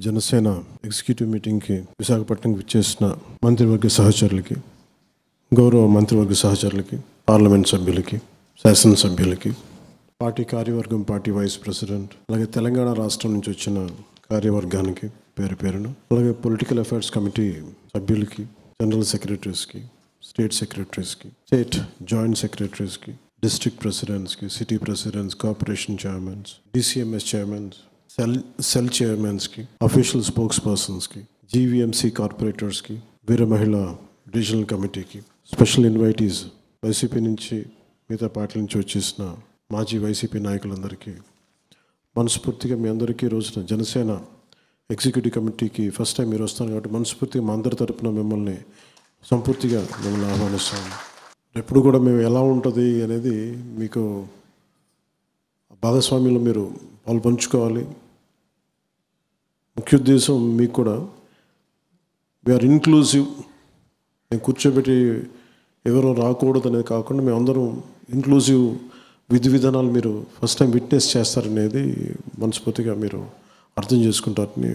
Janasena executive మీటింగ్కి విశాఖపట్నంకి విచ్చేసిన మంత్రివర్గ సహచరులకి, గౌరవ మంత్రివర్గ సహచరులకి, పార్లమెంట్ సభ్యులకి, శాసనసభ్యులకి, పార్టీ కార్యవర్గం, పార్టీ వైస్ ప్రెసిడెంట్, అలాగే తెలంగాణ రాష్ట్రం నుంచి వచ్చిన కార్యవర్గానికి పేరు పేరును, అలాగే పొలిటికల్ అఫైర్స్ కమిటీ సభ్యులకి, జనరల్ సెక్రటరీస్కి, స్టేట్ సెక్రటరీస్కి, స్టేట్ జాయింట్ సెక్రటరీస్కి, డిస్ట్రిక్ట్ ప్రెసిడెంట్స్కి, city presidents, corporation chairmans, DCMS chairmans, cell చైర్మన్స్కి, అఫీషియల్ స్పోక్స్ పర్సన్స్కి, జీవీఎంసీ కార్పొరేటర్స్కి, వీర మహిళా రీజనల్ కమిటీకి, స్పెషల్ ఇన్వైటీస్ వైసీపీ నుంచి, మిగతా పార్టీల నుంచి వచ్చేసిన మాజీ వైసీపీ నాయకులందరికీ మనస్ఫూర్తిగా మీ అందరికీ రోజున జనసేన ఎగ్జిక్యూటివ్ కమిటీకి ఫస్ట్ టైం మీరు వస్తాను కాబట్టి మనస్ఫూర్తిగా మా అందరి తరపున మిమ్మల్ని సంపూర్తిగా ఆహ్వానిస్తాము. ఎప్పుడు కూడా మేము ఎలా ఉంటుంది అనేది మీకు భాగస్వామ్యంలో మీరు పాలు పంచుకోవాలి. ముఖ్య ఉద్దేశం మీకు కూడా వీఆర్ ఇన్క్లూజివ్. మేము కూర్చోబెట్టి ఎవరో రాకూడదు అనేది కాకుండా మేమందరం ఇన్క్లూజివ్ విధి విధానాలు మీరు ఫస్ట్ టైం విట్నెస్ చేస్తారనేది మనస్ఫూర్తిగా మీరు అర్థం చేసుకుంటారని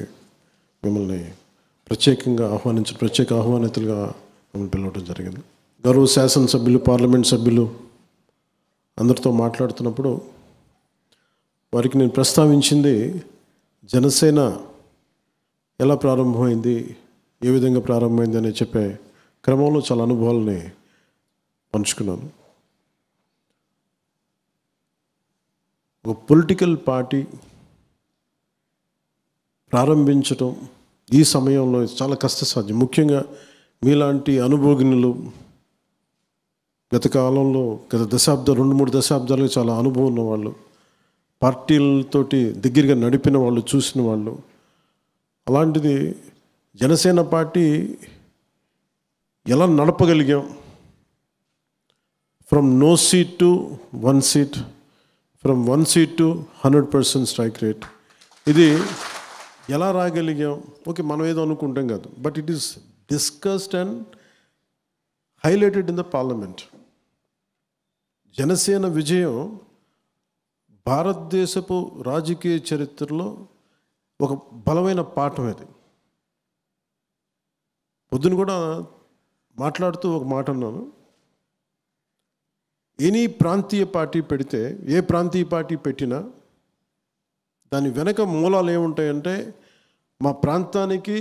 మిమ్మల్ని ప్రత్యేక ఆహ్వానితులుగా మిమ్మల్ని పిలవడం జరిగింది. గౌరవ శాసనసభ్యులు, పార్లమెంట్ సభ్యులు అందరితో మాట్లాడుతున్నప్పుడు వారికి నేను ప్రస్తావించింది జనసేన ఎలా ప్రారంభమైంది, ఏ విధంగా ప్రారంభమైంది అని చెప్పే క్రమంలో చాలా అనుభవాలని పంచుకున్నాను. ఒక పొలిటికల్ పార్టీ ప్రారంభించడం ఈ సమయంలో చాలా కష్టసాధ్యం. ముఖ్యంగా మీలాంటి అనుభవజ్ఞులు, గత కాలంలో గత 2-3 దశాబ్దాలకు చాలా అనుభవం ఉన్నవాళ్ళు, పార్టీలతోటి దగ్గరగా నడిపిన వాళ్ళు, చూసిన వాళ్ళు. అలాంటిది జనసేన పార్టీ ఎలా నడపగలిగాం, from no seat to 1 seat, from 1 seat to 100% strike rate, ఇది ఎలా రాగలిగాం? ఓకే, మనం ఏదో అనుకుంటాం కాదు, but it is discussed and highlighted in the parliament. Janasena విజయం భారతదేశపు రాజకీయ చరిత్రలో ఒక బలమైన పాఠం అది. పొద్దున కూడా మాట్లాడుతూ ఒక మాట అన్నాను, ఎనీ ప్రాంతీయ పార్టీ పెడితే, ఏ ప్రాంతీయ పార్టీ పెట్టినా దాని వెనక మూలాలు ఏముంటాయంటే, మా ప్రాంతానికి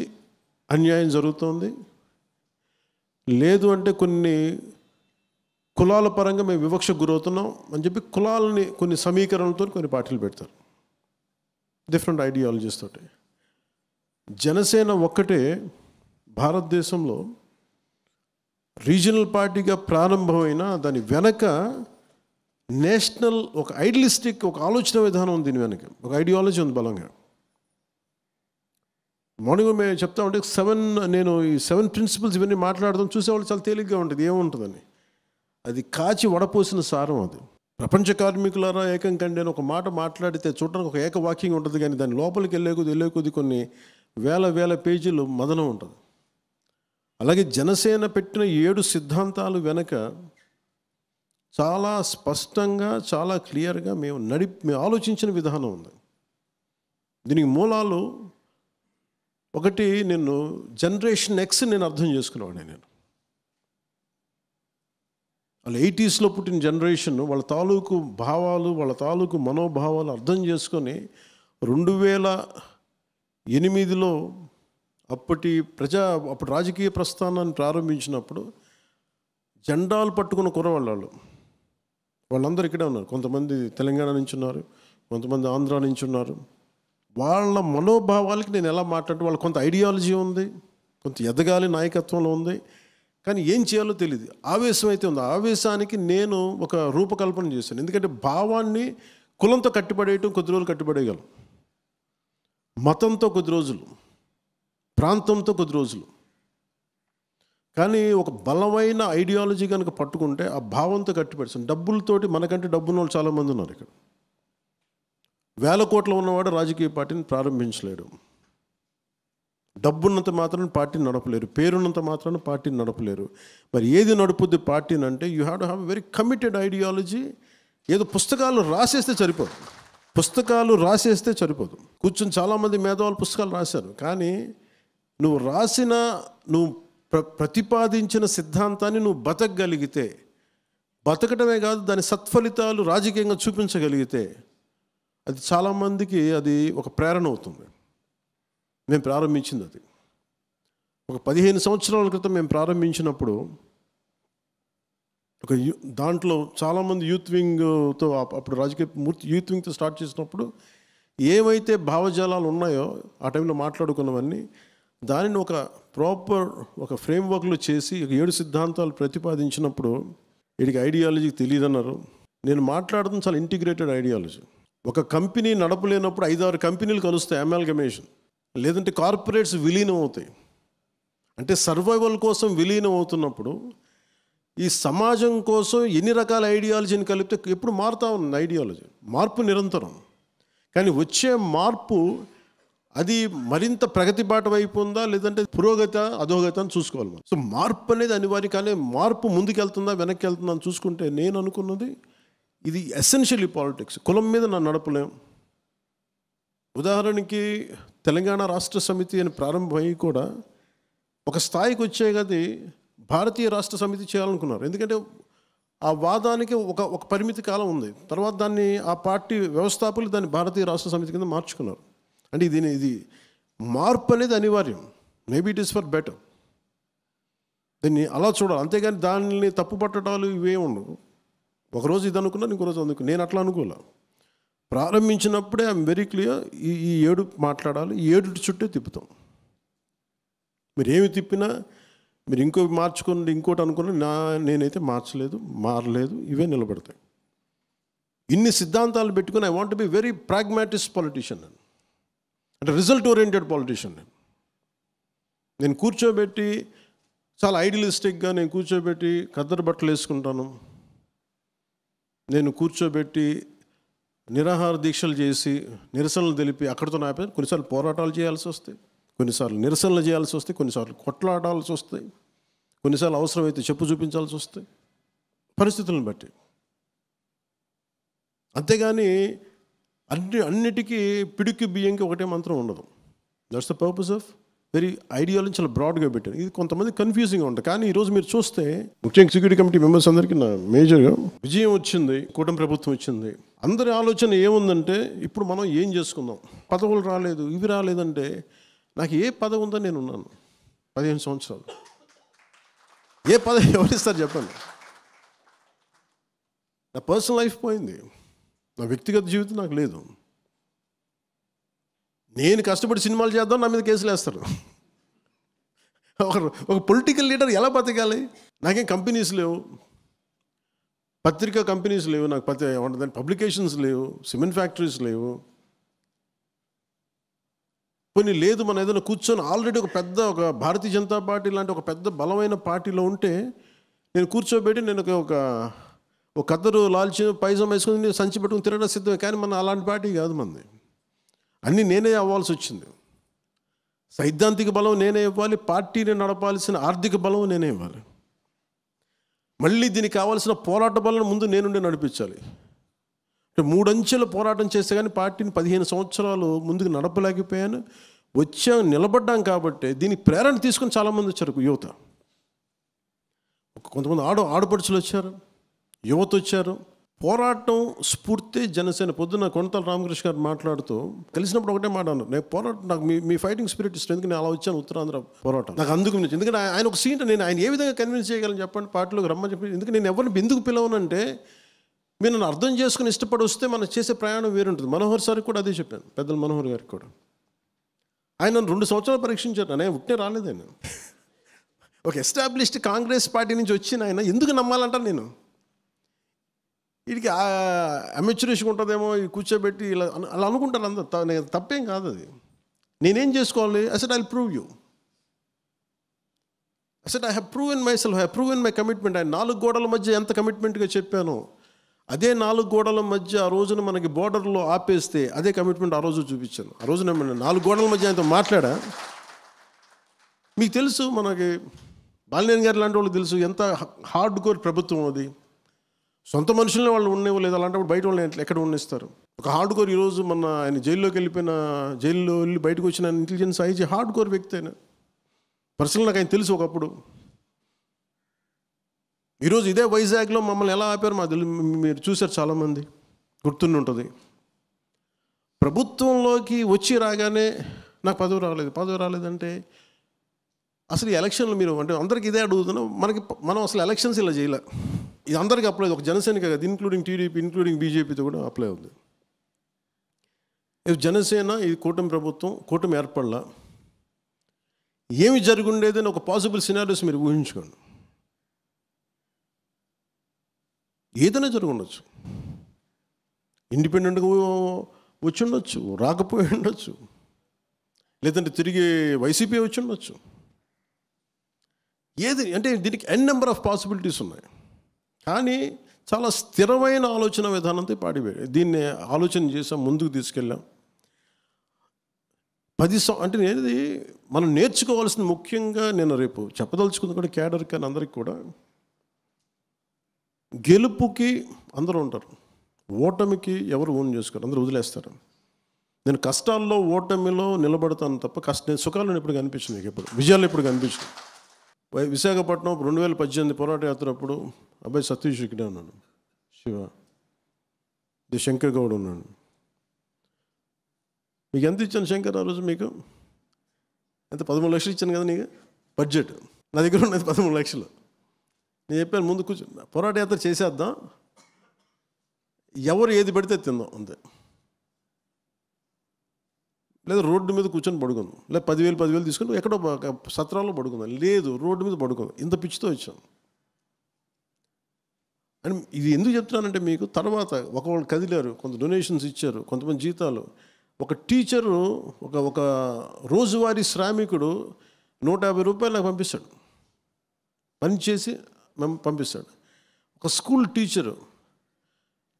అన్యాయం జరుగుతోంది, లేదు అంటే కొన్ని కులాల పరంగా మేము వివక్షకు గురవుతున్నాం అని చెప్పి కులాలని కొన్ని సమీకరణలతో కొన్ని పార్టీలు పెడతారు, డిఫరెంట్ ఐడియాలజీస్ తోటి. జనసేన ఒక్కటే భారతదేశంలో రీజనల్ పార్టీగా ప్రారంభమైన దాని వెనక నేషనల్ ఒక ఐడియలిస్టిక్ ఒక ఆలోచన విధానం ఉంది, దీని వెనక ఒక ఐడియాలజీ ఉంది బలంగా. మార్నింగ్ మేము చెప్తా ఉంటే నేను ఈ 7 ప్రిన్సిపల్స్ ఇవన్నీ మాట్లాడదాం, చూసేవాళ్ళు చాలా తేలిగ్గా ఉంటుంది, ఏముంటుందని. అది కాచి వడపోసిన సారం. అది ప్రపంచ కార్మికులారా ఏకం కండి అని ఒక మాట మాట్లాడితే చూడడానికి ఒక ఏకవాక్యంగా ఉంటుంది, కానీ దాని లోపలికి వెళ్ళే కొద్ది కొన్ని వేల పేజీలు మదనం ఉంటుంది. అలాగే జనసేన పెట్టిన 7 సిద్ధాంతాలు వెనక చాలా స్పష్టంగా, చాలా క్లియర్గా మేము ఆలోచించిన విధానం ఉంది. దీనికి మూలాలు ఒకటి, నేను జనరేషన్ ఎక్స్ నేను అర్థం చేసుకునేవాడిని. నేను వాళ్ళు 80s పుట్టిన జనరేషన్, వాళ్ళ తాలూకు భావాలు, వాళ్ళ తాలూకు మనోభావాలు అర్థం చేసుకొని 2008లో అప్పటి రాజకీయ ప్రస్థానాన్ని ప్రారంభించినప్పుడు జెండాలు పట్టుకున్న వాళ్ళందరూ ఇక్కడే ఉన్నారు. కొంతమంది తెలంగాణ నుంచి ఉన్నారు, కొంతమంది ఆంధ్ర నుంచి ఉన్నారు. వాళ్ళ మనోభావాలకి నేను ఎలా మాట్లాడితే, వాళ్ళకి కొంత ఐడియాలజీ ఉంది, కొంత ఎదగాలి నాయకత్వంలో ఉంది, కానీ ఏం చేయాలో తెలియదు. ఆవేశం అయితే ఉంది. ఆవేశానికి నేను ఒక రూపకల్పన చేశాను. ఎందుకంటే భావాన్ని కులంతో కట్టిపడేయటం కొద్ది రోజులు కట్టిపడేయగలం, మతంతో కొద్ది రోజులు, ప్రాంతంతో కొద్ది రోజులు, కానీ ఒక బలమైన ఐడియాలజీ కనుక పట్టుకుంటే ఆ భావంతో కట్టిపడేస్తాం. డబ్బులతోటి, మనకంటే డబ్బున్న వాళ్ళు చాలామంది ఉన్నారు ఇక్కడ. 1000 కోట్లు ఉన్నవాడు రాజకీయ పార్టీని ప్రారంభించలేడు. డబ్బున్నంత మాత్రాన పార్టీని నడపలేరు, పేరున్నంత మాత్రాన పార్టీని నడపలేరు. మరి ఏది నడుపుద్ది పార్టీని అంటే, you have to have a very committed ideology. ఏదో పుస్తకాలు రాసేస్తే సరిపోదు. పుస్తకాలు రాసేస్తే సరిపోదు. కూర్చొని చాలామంది మేధావులు పుస్తకాలు రాశారు, కానీ నువ్వు రాసిన, నువ్వు ప్రతిపాదించిన సిద్ధాంతాన్ని నువ్వు బతకగలిగితే, బతకటమే కాదు దాని సత్ఫలితాలు రాజకీయంగా చూపించగలిగితే అది చాలామందికి అది ఒక ప్రేరణ అవుతుంది. మేము ప్రారంభించింది అది ఒక 15 సంవత్సరాల క్రితం మేము ప్రారంభించినప్పుడు ఒక దాంట్లో చాలామంది యూత్ వింగ్తో, అప్పుడు రాజకీయ యూత్ వింగ్తో స్టార్ట్ చేసినప్పుడు ఏవైతే భావజాలాలు ఉన్నాయో ఆ టైంలో మాట్లాడుకున్నవన్నీ దానిని ఒక ప్రాపర్ ఒక ఫ్రేమ్వర్క్లో చేసి 7 సిద్ధాంతాలు ప్రతిపాదించినప్పుడు వీడికి ఐడియాలజీ తెలియదన్నారు. నేను మాట్లాడుతున్న చాలా ఇంటిగ్రేటెడ్ ఐడియాలజీ. ఒక కంపెనీ నడపలేనప్పుడు 5-6 కంపెనీలు కలుస్తాయి, అమాల్గమేషన్. లేదంటే కార్పొరేట్స్ విలీనం అవుతాయి. అంటే సర్వైవల్ కోసం విలీనం అవుతున్నప్పుడు ఈ సమాజం కోసం ఎన్ని రకాల ఐడియాలజీని కలిపితే ఎప్పుడు మారుతూ ఉంది ఐడియాలజీ. మార్పు నిరంతరం, కానీ వచ్చే మార్పు అది మరింత ప్రగతి బాట వైపు ఉందా లేదంటే పురోగత అధోగత అని చూసుకోవాలి మనం. సో మార్పు అనేది అనివార్యం, కానీ మార్పు ముందుకు వెళ్తుందా వెనక్కి వెళ్తుందా అని చూసుకుంటే నేను అనుకున్నది ఇది ఎసెన్షియల్లీ పాలిటిక్స్. కులం మీద నన్ను నడపలేం. ఉదాహరణకి తెలంగాణ రాష్ట్ర సమితి అని ప్రారంభమయ్యి కూడా ఒక స్థాయికి వచ్చే గది భారతీయ రాష్ట్ర సమితి చేయాలనుకున్నారు. ఎందుకంటే ఆ వాదానికి ఒక పరిమితి కాలం ఉంది. తర్వాత దాన్ని ఆ పార్టీ వ్యవస్థాపకులు దాన్ని భారతీయ రాష్ట్ర సమితి కింద మార్చుకున్నారు. అంటే ఇది మార్పు అనేది అనివార్యం. Maybe it is for better. దీన్ని అలా చూడాలి, అంతేగాని దాన్ని తప్పు పట్టడాలు ఇవే ఉండవు. ఒకరోజు ఇది అనుకున్నాను, ఇంకో రోజు అనుకున్నాను. నేను అట్లా అనుకోలే. ప్రారంభించినప్పుడే ఐఎమ్ వెరీ క్లియర్, ఈ 7 మాట్లాడాలి, ఈ 7 చుట్టే తిప్పుతాం. మీరు ఏమి తిప్పినా మీరు ఇంకోటి మార్చుకోండి, ఇంకోటి అనుకున్నా నేనైతే మార్చలేదు, మారలేదు, ఇవే నిలబడతాయి. ఇన్ని సిద్ధాంతాలు పెట్టుకుని I want be very pragmatist politician, అంటే రిజల్ట్ ఓరియంటెడ్ పొలిటీషియన్. నేను కూర్చోబెట్టి చాలా ఐడియలిస్టిక్గా నేను కూర్చోబెట్టి ఖద్దరు బట్టలు వేసుకుంటాను, నేను కూర్చోబెట్టి నిరాహార దీక్షలు చేసి నిరసనలు తెలిపి అక్కడితో ఆపే. కొన్నిసార్లు పోరాటాలు చేయాల్సి వస్తాయి, కొన్నిసార్లు నిరసనలు చేయాల్సి వస్తాయి, కొన్నిసార్లు కొట్లాడాల్సి వస్తాయి, కొన్నిసార్లు అవసరమైతే చెప్పు చూపించాల్సి వస్తాయి పరిస్థితులను బట్టి. అంతేగాని అన్నిటికీ పిడికి బియ్యంకి ఒకటే మంత్రం ఉండదు. That's the purpose of very ideology చాలా బ్రాడ్గా పెట్టాను. ఇది కొంతమంది కన్ఫ్యూజింగ్గా ఉంటుంది. కానీ ఈరోజు మీరు చూస్తే ముఖ్యంగా సెక్యూరిటీ కమిటీ మెంబర్స్ అందరికీ నా మేజర్గా విజయం వచ్చింది, కూటమి ప్రభుత్వం వచ్చింది. అందరి ఆలోచన ఏముందంటే ఇప్పుడు మనం ఏం చేసుకుందాం, పదవులు రాలేదు, ఇవి రాలేదంటే నాకు ఏ పదవి ఉందని నేను ఉన్నాను 15 సంవత్సరాలు. ఏ పదవి ఎవరిస్తారు చెప్పండి? నా పర్సనల్ లైఫ్ పోయింది, నా వ్యక్తిగత జీవితం నాకు లేదు. నేను కష్టపడి సినిమాలు చేద్దాం, నా మీద కేసులు వేస్తారు. ఒక పొలిటికల్ లీడర్ ఎలా బతకాలి? నాకేం కంపెనీస్ లేవు, పత్రికా కంపెనీస్ లేవు, నాకు పబ్లికేషన్స్ లేవు, సిమెంట్ ఫ్యాక్టరీస్ లేవు. కొన్ని లేదు, మనం ఏదైనా కూర్చొని ఆల్రెడీ ఒక భారతీయ జనతా పార్టీ లాంటి ఒక పెద్ద బలమైన పార్టీలో ఉంటే నేను కూర్చోబెట్టి నేను ఒక కద్దరు లాల్చి పైజం వేసుకుని నేను సంచి పెట్టుకుని తిరగడం సిద్ధమే. కానీ మన అలాంటి పార్టీ కాదు మనది. అన్నీ నేనే అవ్వాల్సి వచ్చింది. సైద్ధాంతిక బలం నేనే ఇవ్వాలి, పార్టీని నడపాల్సిన ఆర్థిక బలం నేనే ఇవ్వాలి, మళ్ళీ దీనికి కావాల్సిన పోరాట బలం ముందు నేనుండి నడిపించాలి. అంటే 3 అంచెల పోరాటం చేస్తే కానీ పార్టీని 15 సంవత్సరాలు ముందుకు నడపలేకపోయాను. నిలబడ్డాం కాబట్టి దీనికి ప్రేరణ తీసుకొని చాలామంది వచ్చారు యువత. కొంతమంది ఆడపడుచులు వచ్చారు, యువత వచ్చారు. పోరాటం స్ఫూర్తి జనసేన. పొద్దున్న కొనతాల రామకృష్ణ గారు మాట్లాడుతూ కలిసినప్పుడు ఒకటే మాట అన్నారు, నేను పోరాటం, నాకు మీ ఫైటింగ్ స్పిరిట్ ఇష్టం, ఎందుకు నేను అలా వచ్చాను ఉత్తరాంధ్ర పోరాటం నాకు అందుకు. ఎందుకంటే ఆయన ఒక సీట్, నేను ఆయన ఏ విధంగా కన్విన్స్ చేయగలను చెప్పండి పార్టీలోకి రమ్మని చెప్పి. ఎందుకంటే నేను ఎవరిని ఎందుకు పిలవనంటే మీరు నన్ను అర్థం చేసుకుని ఇష్టపడి వస్తే మనం చేసే ప్రయాణం వేరుంటుంది. మనోహర్ సార్కి కూడా అదే చెప్పాను, పెద్దలు మనోహర్ గారికి కూడా. ఆయన నన్ను 2 సంవత్సరాలు పరీక్షించారు. నేను ఉట్టే రాలేదు. ఆయన ఒక ఎస్టాబ్లిష్డ్ కాంగ్రెస్ పార్టీ నుంచి వచ్చిన ఆయన ఎందుకు నమ్మాలంటాను నేను? వీడికి అమెచ్యూరిషన్ ఉంటుందేమో, కూర్చోబెట్టి ఇలా అలా అనుకుంటారు అందరు. తప్పేం కాదు అది. నేనేం చేసుకోవాలి? I said I'll prove you. I said I have proven myself, I have proven my commitment. ఆయన 4 గోడల మధ్య ఎంత కమిట్మెంట్గా చెప్పాను, అదే 4 గోడల మధ్య ఆ రోజున మనకి బోర్డర్లో ఆపేస్తే అదే కమిట్మెంట్ ఆ రోజు చూపించాను. ఆ రోజున 4 గోడల మధ్య ఆయనతో మాట్లాడా. మీకు తెలుసు, మనకి బాలినేని గారు లాంటి వాళ్ళు తెలుసు ఎంత హార్డ్ కోర్ ప్రభుత్వం అది. సొంత మనుషులనే వాళ్ళు ఉండేవాళ్ళు లేదు. అలాంటప్పుడు బయట వాళ్ళు ఎక్కడ ఉండిస్తారు? ఒక హార్డ్ కోర్ ఈరోజు మన ఆయన జైల్లో వెళ్ళి బయటకు వచ్చిన ఇంటెలిజెన్స్ ఐజీ హార్డ్ కోర్ వ్యక్తి ఆయన. పర్సనల్ నాకు ఆయన తెలుసు ఒకప్పుడు. ఈరోజు ఇదే వైజాగ్లో మమ్మల్ని ఎలా ఆపారు మీరు చూశారు, చాలామంది గుర్తుండి ఉంటుంది. ప్రభుత్వంలోకి వచ్చి రాగానే నాకు పదవి రాలేదంటే అసలు ఈ ఎలక్షన్లు మీరు అంటే అందరికీ ఇదే అడుగుతున్నాం. మనం అసలు ఎలక్షన్స్ ఇలా చేయలే. ఇది అందరికీ అప్లై, ఒక జనసేనకి కాదు, ఇంక్లూడింగ్ టీడీపీ, ఇంక్లూడింగ్ బీజేపీతో కూడా అప్లై అవుతుంది. ఇది జనసేన, ఇది కూటమి ప్రభుత్వం, కూటమి ఏర్పడలా. ఏమి జరుగుండేదని ఒక పాసిబుల్ సినారియోస్ మీరు ఊహించుకోండి. ఏదైనా జరుగుండొచ్చు. ఇండిపెండెంట్గా వచ్చి ఉండొచ్చు, రాకపోయి ఉండొచ్చు, లేదంటే తిరిగి వైసీపీ వచ్చి ఉండొచ్చు. ఏది అంటే దీనికి నెంబర్ ఆఫ్ పాసిబిలిటీస్ ఉన్నాయి. కానీ చాలా స్థిరమైన ఆలోచన విధానంతో దీన్ని ఆలోచన చేసాం, ముందుకు తీసుకెళ్ళాం. అంటే ఏది మనం నేర్చుకోవాల్సింది ముఖ్యంగా నేను రేపు చెప్పదలుచుకుంది కూడా క్యాడర్ కానీ అందరికి కూడా, గెలుపుకి అందరూ ఉంటారు, ఓటమికి ఎవరు ఓన్ చేసుకోరు, అందరూ వదిలేస్తారు. నేను కష్టాల్లో ఓటమిలో నిలబడతాను తప్ప నేను సుఖాలను ఎప్పుడు కనిపించింది, మీకు ఎప్పుడు విజయాలు ఎప్పుడు కనిపించింది. విశాఖపట్నం 2018 పోరాట యాత్ర అప్పుడు అబ్బాయి సతీష్ ఇక్కడే ఉన్నాను, శివ శంకర్ గౌడ్ ఉన్నాను. మీకు ఎంత ఇచ్చాను శంకర్ ఆ రోజు? మీకు ఎంత? 13 లక్షలు ఇచ్చాను కదా నీకు బడ్జెట్. నా దగ్గర ఉన్నది 13 లక్షలు. నేను చెప్పాను ముందు కూర్చొని పోరాట యాత్ర చేసేద్దాం, ఎవరు ఏది పడితే తిందాం అంతే, లేదా రోడ్డు మీద కూర్చొని పడుకుందాం, లేదా 10,000 తీసుకొని ఎక్కడో సత్రాల్లో పడుకుందాం, లేదు రోడ్డు మీద పడుకుందాం. ఇంత పిచ్చితో వచ్చాం. అని ఇది ఎందుకు చెప్తున్నానంటే మీకు తర్వాత ఒకళ్ళు కదిలారు, కొంత డొనేషన్స్ ఇచ్చారు, కొంతమంది జీతాలు. ఒక టీచరు ఒక రోజువారీ శ్రామికుడు 150 రూపాయలు నాకు పంపిస్తాడు, పని చేసి పంపిస్తాడు. ఒక స్కూల్ టీచరు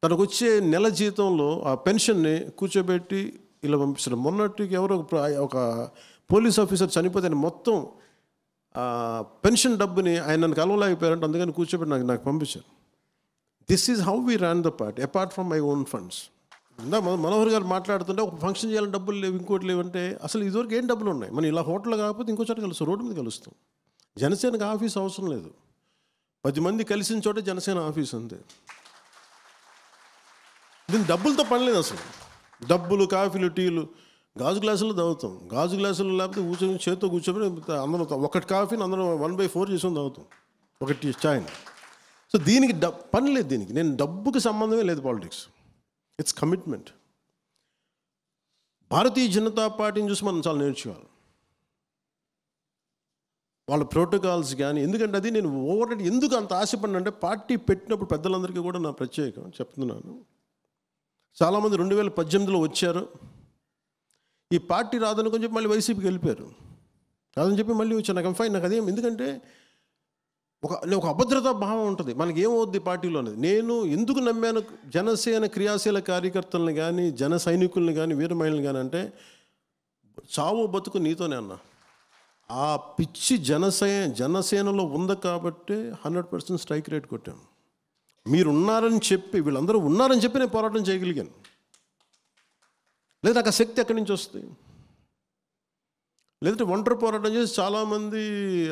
తనకు వచ్చే నెల జీతంలో ఆ పెన్షన్ని కూర్చోబెట్టి ఇలా పంపిస్తాడు. మొన్నటికి ఎవరో ఒక పోలీస్ ఆఫీసర్ చనిపోతే ఆయన మొత్తం పెన్షన్ డబ్బుని ఆయన నన్ను కలవలేకపోయారంటే అందుకని కూర్చోబెట్టి నాకు పంపించారు. This is how we run the party apart from my own funds. ఇందా మనోహర్ గారు మాట్లాడుతుంటే ఒక ఫంక్షన్ చేయాలని డబ్బులు లేవు, ఇంకోటి లేవంటే అసలు ఇదివరకు ఏం డబ్బులు ఉన్నాయి? మనం ఇలా హోటల్లో కాకపోతే ఇంకో చోట కలుస్తాం, రోడ్డు మీద కలుస్తాం. జనసేనకు ఆఫీస్ అవసరం లేదు, 10 మంది కలిసిన చోట జనసేన ఆఫీస్ అంతే. దీని డబ్బులతో పని లేదు అసలు. డబ్బులు, కాఫీలు, టీలు గాజు గ్లాసులు తాగుతాం. గాజు గ్లాసులు లేకపోతే కూర్చొని చేతితో కూర్చొని అందరం ఒకటి కాఫీని అందరం 1/4 చేసుకొని తాగుతాం, ఒకటి ఛాయ్. సో దీనికి పని లేదు. దీనికి నేను డబ్బుకి సంబంధమే లేదు. Politics it's commitment. Bharatiya Janata పార్టీని చూసి మనం చాలా నేర్చుకోవాలి, వాళ్ళ ప్రోటోకాల్స్ కానీ. ఎందుకంటే అది నేను ఎందుకు అంత ఆశపడినంటే పార్టీ పెట్టినప్పుడు పెద్దలందరికీ కూడా నా ప్రత్యేకం చెప్తున్నాను. చాలామంది 2018లో వచ్చారు, ఈ పార్టీ రాదని చెప్పి మళ్ళీ వైసీపీకి వెళ్ళిపోయారు. రాదని చెప్పి మళ్ళీ వచ్చాను. నాకు ఫైన్, నాకు అదేం, ఎందుకంటే ఒక అభద్రతా భావం ఉంటుంది. మనకి ఏమవుద్ది పార్టీలో అనేది. నేను ఎందుకు నమ్మాను జనసేన క్రియాశీల కార్యకర్తలను కానీ, జన సైనికులను కానీ, వీర మహిళలను కానీ అంటే చావు బతుకు నీతోనే అన్నా. ఆ పిచ్చి జనసేనలో ఉంది కాబట్టి 100% స్ట్రైక్ రేట్ కొట్టాను. మీరు ఉన్నారని చెప్పి, వీళ్ళందరూ ఉన్నారని చెప్పి నేను పోరాటం చేయగలిగాను. లేదా నాకు ఆ శక్తి ఎక్కడి నుంచి వస్తుంది? లేదంటే ఒంటరి పోరాటం చేసి చాలామంది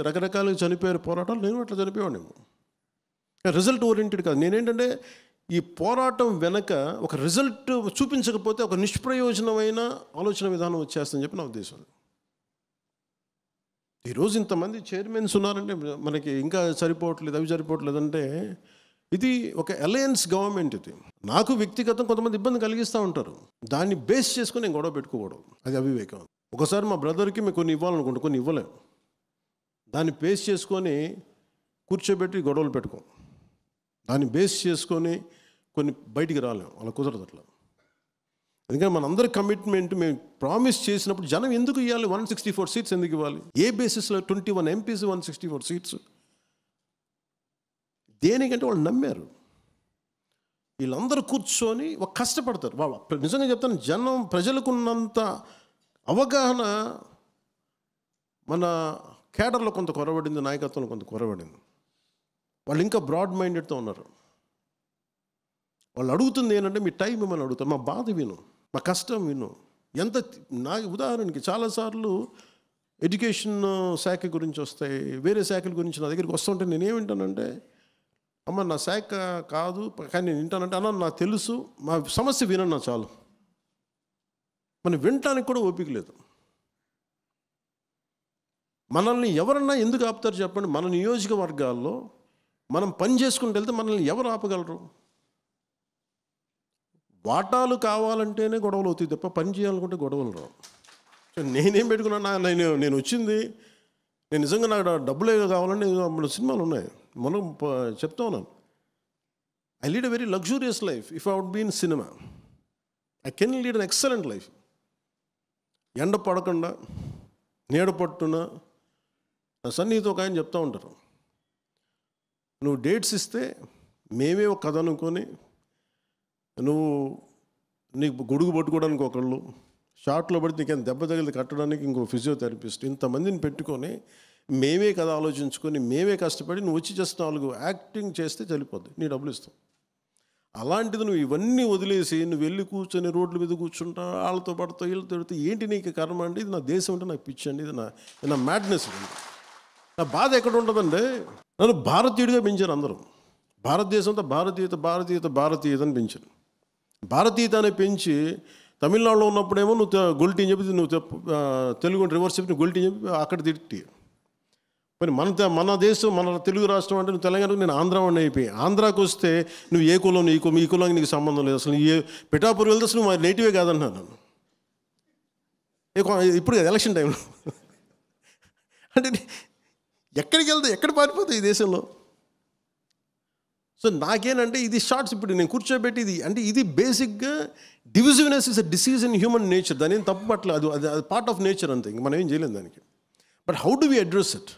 రకరకాలుగా చనిపోయారు పోరాటాలు, నేను అట్లా చనిపోయానేమో. రిజల్ట్ ఓరియంటెడ్ కాదు. నేనేంటంటే ఈ పోరాటం వెనక ఒక రిజల్ట్ చూపించకపోతే ఒక నిష్ప్రయోజనమైన ఆలోచన విధానం వచ్చేస్తుందని చెప్పి నా ఉద్దేశం. ఈరోజు ఇంతమంది చైర్మన్స్ ఉన్నారంటే మనకి ఇంకా సరిపోవట్లేదు, అవి సరిపోవట్లేదు అంటే ఇది ఒక అలయన్స్ గవర్నమెంట్. ఇది నాకు వ్యక్తిగతం కొంతమంది ఇబ్బంది కలిగిస్తూ ఉంటారు, దాన్ని బేస్ చేసుకొని నేను గొడవ పెట్టుకోకూడదు, అది అవివేకం. ఒకసారి మా బ్రదర్కి మేము కొన్ని ఇవ్వాలనుకుంటే కొన్ని ఇవ్వలేము, దాన్ని బేస్ చేసుకొని కూర్చోబెట్టి గొడవలు పెట్టుకోం, దాన్ని బేస్ చేసుకొని కొన్ని బయటికి రాలేము, అలా కుదరదు అట్లా. ఎందుకంటే మనందరి కమిట్మెంట్ మేము ప్రామిస్ చేసినప్పుడు జనం ఎందుకు ఇవ్వాలి? 164 సీట్స్ ఎందుకు ఇవ్వాలి? ఏ బేసిస్లో 21 ఎంపీస్ 164 సీట్స్? దేనికంటే వాళ్ళు నమ్మారు. వీళ్ళందరూ కూర్చొని ఒక కష్టపడతారు. వాళ్ళు నిజంగా చెప్తాను, ప్రజలకున్నంత అవగాహన మన కేడర్లో కొంత కొరబడింది, నాయకత్వంలో కొంత కొరబడింది. వాళ్ళు ఇంకా బ్రాడ్ మైండెడ్తో ఉన్నారు. వాళ్ళు అడుగుతుంది ఏంటంటే మీ టైం ఏమని అడుగుతారు, మా బాధ విను, మా కష్టం విను. ఎంత నా ఉదాహరణకి చాలాసార్లు ఎడ్యుకేషన్ శాఖ గురించి వస్తాయి, వేరే శాఖల గురించి నా దగ్గరికి వస్తుంటే నేనేమింటానంటే, అమ్మ నా శాఖ కాదు కానీ నేను వింటానంటే, అన్న నాకు తెలుసు, మా సమస్య వినన్నా చాలు. మనం వినటానికి కూడా ఓపిక లేదు. మనల్ని ఎవరన్నా ఎందుకు ఆపుతారు చెప్పండి? మన నియోజకవర్గాల్లో మనం పని చేసుకుంటూ వెళ్తే మనల్ని ఎవరు ఆపగలరు? వాటాలు కావాలంటేనే గొడవలు అవుతాయి తప్ప పని చేయాలనుకుంటే గొడవలు రావు. సో నేనేం పెట్టుకున్నా, నేను వచ్చింది, నేను నిజంగా నాకు డబ్బులే కావాలంటే మన సినిమాలు ఉన్నాయి, మనం చెప్తా ఉన్నాను. I lead a very luxurious life. If I would be in cinema, I can lead an excellent life. ఎండ పడకుండా నీడ పట్టున నా సన్నిహితో ఒక ఆయన చెప్తూ ఉంటారు, నువ్వు డేట్స్ ఇస్తే మేమే ఒక కథ అనుకొని, నువ్వు నీకు గొడుగు పట్టుకోవడానికి ఒకళ్ళు, షార్ట్లో పడితే నీకేం దెబ్బ తగిలి కట్టడానికి ఇంకో ఫిజియోథెరపిస్ట్, ఇంతమందిని పెట్టుకొని మేమే కథ ఆలోచించుకొని మేమే కష్టపడి నువ్వు వచ్చి జస్ట్ 4 యాక్టింగ్ చేస్తే చనిపోద్ది, నీ డబ్బులు ఇస్తాం. అలాంటిది నువ్వు ఇవన్నీ వదిలేసి నువ్వు వెళ్ళి కూర్చొని రోడ్ల మీద కూర్చుంటా, వాళ్ళతో పడతావు వీళ్ళతో పెడితే ఏంటి నీకు కర్మ అండి? ఇది నా దేశం అంటే నాకు పిచ్చి అండి, ఇది నా మ్యాడ్నెస్ అండి. నా బాధ ఎక్కడ ఉంటుందంటే, నన్ను భారతీయుడిగా పెంచారు అందరూ. భారతదేశంతో భారతీయత అని పెంచారు. భారతీయత అని పెంచి తమిళనాడులో ఉన్నప్పుడేమో నువ్వు గొల్టీ అని చెప్పి, నువ్వు తెలుగు రివర్స్ చెప్పి నువ్వు గొల్టీ అని చెప్పి అక్కడ తిట్టి, మరి మన దేశం, మన తెలుగు రాష్ట్రం అంటే నువ్వు తెలంగాణకు, నేను ఆంధ్ర వాడిని అయిపోయి, ఆంధ్రాకి వస్తే నువ్వు ఏ కులం, ఈ కులానికి నీకు సంబంధం లేదు, అసలు పిఠాపూర్ వెళ్తే అసలు నువ్వు నేటివే కాదన్నాను నన్ను. ఇప్పుడు ఎలక్షన్ టైంలో అంటే ఎక్కడికి వెళ్తే ఎక్కడ పారిపోతావు ఈ దేశంలో? సో నాకేనంటే ఇది షార్ట్స్ ఇప్పుడు నేను కూర్చోబెట్టి ఇది అంటే ఇది బేసిక్గా divisiveness is a disease in human nature. దాని ఏం తప్పు పట్ల, అది పార్ట్ ఆఫ్ నేచర్ అంతే, ఇంక మనం ఏం చేయలేం దానికి. But how do we address it?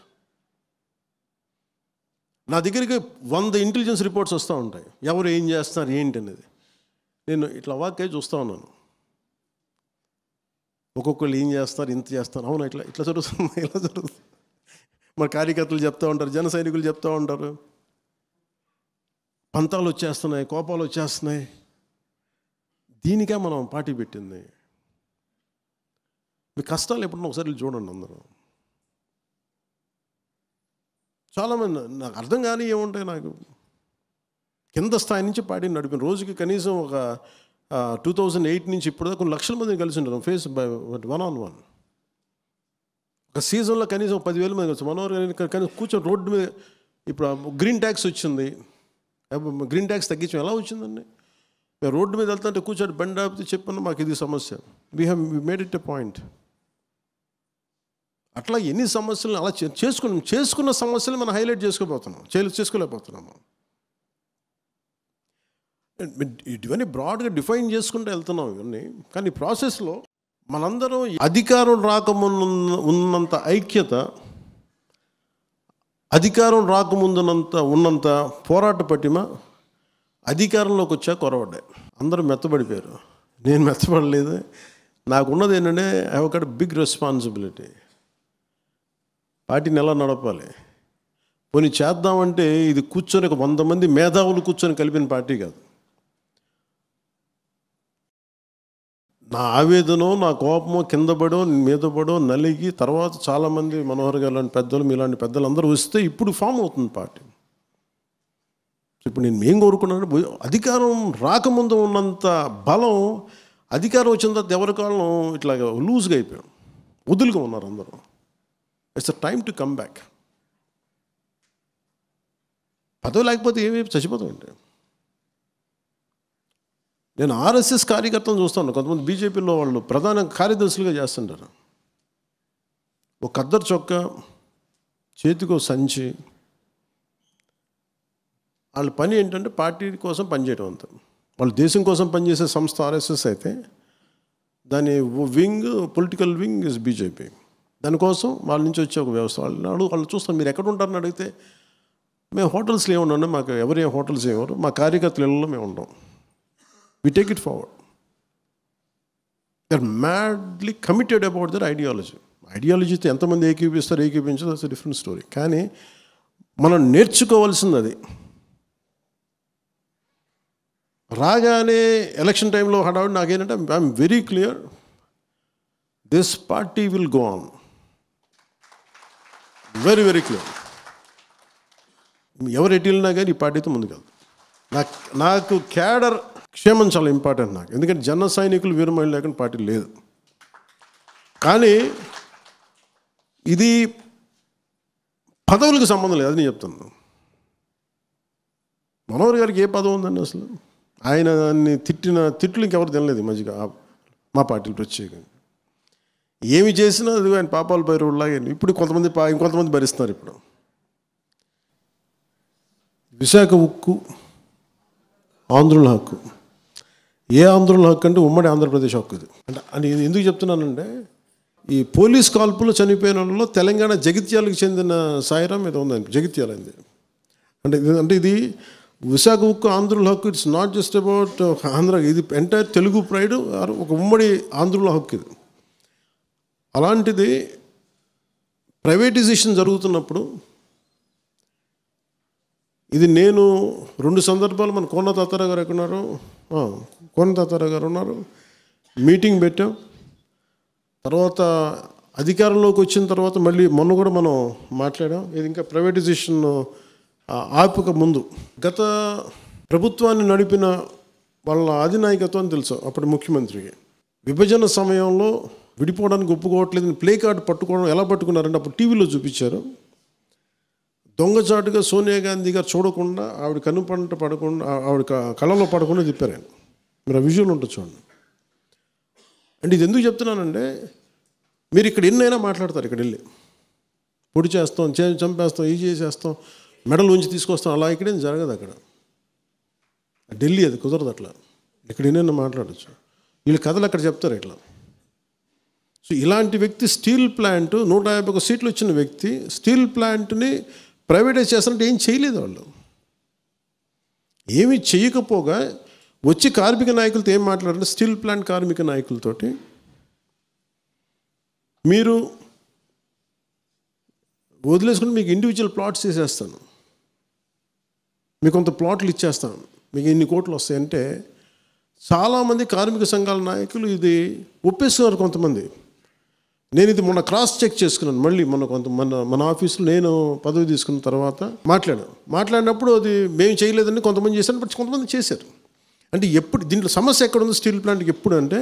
నా దగ్గరికి 100 ఇంటెలిజెన్స్ రిపోర్ట్స్ వస్తూ ఉంటాయి, ఎవరు ఏం చేస్తున్నారు ఏంటి అనేది. నేను ఇట్లా వాక్య చూస్తూ ఉన్నాను, ఒక్కొక్కళ్ళు ఏం చేస్తారు, ఇంత చేస్తారు, అవును ఇట్లా జరుగుతుంది, ఇలా జరుగుతుంది. మరి కార్యకర్తలు చెప్తూ ఉంటారు, జన సైనికులు చెప్తూ ఉంటారు, పంతాలు వచ్చేస్తున్నాయి, కోపాలు వచ్చేస్తున్నాయి. దీనికే మనం పార్టీ పెట్టింది. మీ కష్టాలు ఎప్పుడన్నా ఒకసారి చూడండి అందరూ. చాలామంది నాకు అర్థం కానీ ఏముంటాయి, నాకు కింద స్థాయి నుంచి పార్టీ నడిపిన రోజుకి కనీసం ఒక 2008 నుంచి ఇప్పుడు కొన్ని లక్షల మందిని కలిసి ఉంటారు, ఫేస్ బై 1-on-1. ఒక సీజన్లో కనీసం 10,000 మంది కలిసి మనోహర్ కానీ కూర్చొని రోడ్డు మీద. ఇప్పుడు గ్రీన్ ట్యాక్స్ వచ్చింది, గ్రీన్ ట్యాక్స్ తగ్గించాం. ఎలా వచ్చిందండి? మేము రోడ్డు మీద వెళ్తుంటే కూర్చొని బండి ఆపితే చెప్పాను మాకు ఇది సమస్య, we made it a point. అట్లా ఎన్ని సమస్యలను అలా చేసుకున్న సమస్యలు మనం హైలైట్ చేసుకోలేకపోతున్నాము. ఇవన్నీ బ్రాడ్గా డిఫైన్ చేసుకుంటూ వెళ్తున్నాం ఇవన్నీ. కానీ ఈ ప్రాసెస్లో మనందరం అధికారం రాకముందు ఉన్నంత ఐక్యత, అధికారం రాకముందునంత ఉన్నంత పోరాట పటిమ అధికారంలోకి వచ్చా కొరవడ్డాయి. అందరూ మెత్తబడిపోయారు. నేను మెత్తబడలేదు. నాకున్నది ఏంటంటే I have got big responsibility. పార్టీని ఎలా నడపాలి, పోనీ చేద్దామంటే ఇది కూర్చొని ఒక 100 మంది మేధావులు కూర్చొని కలిపిన పార్టీ కాదు. నా ఆవేదనో నా కోపమో కింద పడో మీద పడో నలిగి తర్వాత చాలామంది మనోహర్ గారు లాంటి పెద్దలు, మీలాంటి పెద్దలు అందరూ వస్తే ఇప్పుడు ఫామ్ అవుతుంది పార్టీ. ఇప్పుడు నేను ఏం కోరుకున్నాను, అధికారం రాకముందు ఉన్నంత బలం అధికారం వచ్చిన తర్వాత ఎవరి కాలం ఇట్లా లూజ్గా అయిపోయాం, వదులుగా ఉన్నారు అందరూ. It's a time to come back. పదవి లేకపోతే ఏమి చచ్చిపోతామంటే. నేను ఆర్ఎస్ఎస్ కార్యకర్తలను చూస్తాను, కొంతమంది బీజేపీలో వాళ్ళు ప్రధాన కార్యదర్శులుగా చేస్తుంటారు. ఒక ఖద్దరు చొక్కా, చేతికో సంచి. వాళ్ళ పని ఏంటంటే పార్టీ కోసం పనిచేయడం అంతా. వాళ్ళు దేశం కోసం పనిచేసే సంస్థ ఆర్ఎస్ఎస్ అయితే దాని wing, political wing is BJP. దానికోసం వాళ్ళ నుంచి వచ్చే ఒక వ్యవస్థ. వాళ్ళు చూస్తాం, మీరు ఎక్కడ ఉంటారని అడిగితే మేము హోటల్స్లో ఏముండండి, మాకు ఎవరేం హోటల్స్ ఏమరు, మా కార్యకర్తల ఇళ్ళలో మేము ఉంటాం. We take it forward. They are madly committed about their ideology. ఐడియాలజీతో ఎంతమంది ఏకీపించదు, దట్స్ ఎ డిఫరెంట్ స్టోరీ. కానీ మనం నేర్చుకోవాల్సింది అది. రాగానే ఎలక్షన్ టైంలో హడావుడి నాకేంటంటే I'm very clear, this party will go on, very very clear. ఎవరు ఎటు వెళ్ళినా కానీ ఈ పార్టీతో ముందుకు వెళ్తాం. నాకు క్యాడర్ క్షేమం చాలా ఇంపార్టెంట్ నాకు, ఎందుకంటే జన సైనికులు వీరమహిళ లేకుండా పార్టీ లేదు. కానీ ఇది పదవులకు సంబంధం లేదు, అది నేను చెప్తాను. మనోహర్ గారికి ఏ పదవి ఉందండి అసలు? ఆయన దాన్ని తిట్లు ఇంకెవరు తినలేదు ఈ మధ్యగా మా పార్టీలు ప్రత్యేకంగా. ఏమి చేసినా అది ఆయన పాపాలు పైరులాగే. ఇప్పుడు ఇంకొంతమంది భరిస్తున్నారు. ఇప్పుడు విశాఖ ఉక్కు ఆంధ్రుల హక్కు. ఏ ఆంధ్రుల హక్కు అంటే ఉమ్మడి ఆంధ్రప్రదేశ్ హక్కు ఇది. అంటే ఎందుకు చెప్తున్నానంటే, ఈ పోలీస్ కాల్పులు చనిపోయిన వాళ్ళలో తెలంగాణ జగిత్యాలకు చెందిన సాయిరాం ఏదో ఉందండి, జగిత్యాల అయింది. అంటే ఇది విశాఖ ఉక్కు ఆంధ్రుల హక్కు. It's not just about Andhra, ఇది ఎంటైర్ తెలుగు ప్రైడ్, ఒక ఉమ్మడి ఆంధ్రుల హక్కు ఇది. అలాంటిది ప్రైవేటైజేషన్ జరుగుతున్నప్పుడు ఇది నేను 2 సందర్భాలు, మన కోన తాతారావు గారు ఎక్కడున్నారు, కోన తాతారావు గారు ఉన్నారు, మీటింగ్ పెట్టాం. తర్వాత అధికారంలోకి వచ్చిన తర్వాత మళ్ళీ మొన్న కూడా మనం మాట్లాడాం. ఇది ఇంకా ప్రైవేటైజేషన్ ఆపక ముందు గత ప్రభుత్వాన్ని నడిపిన వాళ్ళ అధినాయకత్వం తెలుసు అప్పుడు ముఖ్యమంత్రికి. విభజన సమయంలో విడిపోవడానికి ఒప్పుకోవట్లేదని ప్లే కార్డు పట్టుకోవడం ఎలా పట్టుకున్నారంటే అప్పుడు టీవీలో చూపించారు. దొంగచాటుగా సోనియా గాంధీ గారు చూడకుండా, ఆవిడ కనుపంట పడకుండా, ఆవిడ కళ్ళలో పడకుండా తిప్పారు ఆయన. మీరు ఆ విజువల్ ఉంటుంది చూడండి. అంటే ఇది ఎందుకు చెప్తున్నానంటే, మీరు ఇక్కడ ఎన్నైనా మాట్లాడతారు, ఇక్కడ వెళ్ళి పొడి చేస్తాం, చంపేస్తాం, ఇది చేసేస్తాం, మెడల్ ఉంచి తీసుకొస్తాం, అలా ఇక్కడేం జరగదు. అక్కడ ఢిల్లీ అది కుదరదు అట్లా. ఇక్కడ ఎన్నైనా మాట్లాడచ్చు. వీళ్ళు కథలు అక్కడ చెప్తారు ఇట్లా. సో ఇలాంటి వ్యక్తి స్టీల్ ప్లాంట్ 151 సీట్లు వచ్చిన వ్యక్తి స్టీల్ ప్లాంట్ని ప్రైవేటైజ్ చేస్తారంటే ఏం చేయలేదు. వాళ్ళు ఏమీ చేయకపోగా వచ్చి కార్మిక నాయకులతో ఏం మాట్లాడారంటే, స్టీల్ ప్లాంట్ కార్మిక నాయకులతోటి మీరు వదిలేసుకుని మీకు ఇండివిజువల్ ప్లాట్స్ చేసేస్తాను, మీకు కొంత ప్లాట్లు ఇచ్చేస్తాను, మీకు ఇన్ని కోట్లు వస్తాయంటే చాలామంది కార్మిక సంఘాల నాయకులు ఇది ఒప్పేస్తున్నారు. కొంతమంది, నేను ఇది మొన్న క్రాస్ చెక్ చేసుకున్నాను, మళ్ళీ మన ఆఫీసులో నేను పదవి తీసుకున్న తర్వాత మాట్లాడినప్పుడు అది మేము చేయలేదని కొంతమంది చేశారు, బట్ కొంతమంది చేశారు. అంటే ఎప్పుడు దీంట్లో సమస్య ఎక్కడ ఉంది స్టీల్ ప్లాంట్కి? ఎప్పుడు అంటే,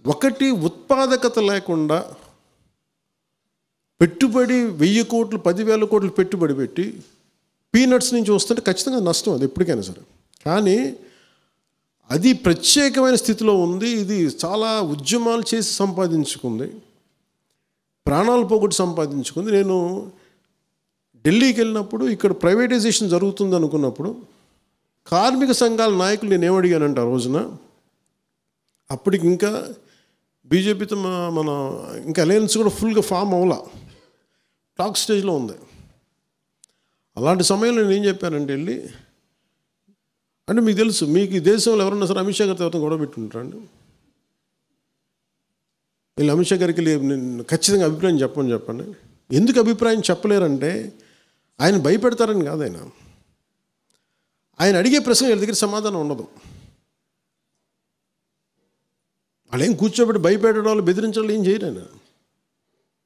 ఒకటి ఉత్పాదకత లేకుండా పెట్టుబడి 1000 కోట్లు 10,000 కోట్లు పెట్టుబడి పెట్టి పీనట్స్ నుంచి వస్తుంటే ఖచ్చితంగా నష్టం, అది ఎప్పటికైనా సరే. కానీ అది ప్రత్యేకమైన స్థితిలో ఉంది. ఇది చాలా ఉద్యమాలు చేసి సంపాదించుకుంది, ప్రాణాలు పోగొట్టి సంపాదించుకుంది. నేను ఢిల్లీకి వెళ్ళినప్పుడు ఇక్కడ ప్రైవేటైజేషన్ జరుగుతుంది అనుకున్నప్పుడు కార్మిక సంఘాల నాయకులు నేను ఏమడిగానంటే, ఆ రోజున అప్పటికి ఇంకా బీజేపీతో మన ఇంకా అలయన్స్ కూడా ఫుల్గా ఫామ్ అవ్వాల, టాక్ స్టేజ్లో ఉంది. అలాంటి సమయంలో నేను ఏం చెప్పానంటే, వెళ్ళి అంటే మీకు తెలుసు, మీకు ఈ దేశంలో ఎవరన్నా సరే అమిత్ షా గారితో ఎవరితో గొడవ పెట్టుకుంటారండి. వీళ్ళు అమిత్ షా గారికి ఖచ్చితంగా అభిప్రాయం చెప్పండి. ఎందుకు అభిప్రాయం చెప్పలేరంటే, ఆయన భయపెడతారని కాదు. ఆయన అడిగే ప్రశ్న వీళ్ళ దగ్గర సమాధానం ఉండదు. వాళ్ళు ఏం కూర్చోబెట్టి భయపెట్టడం వాళ్ళు బెదిరించడం ఏం చేయరు. ఆయన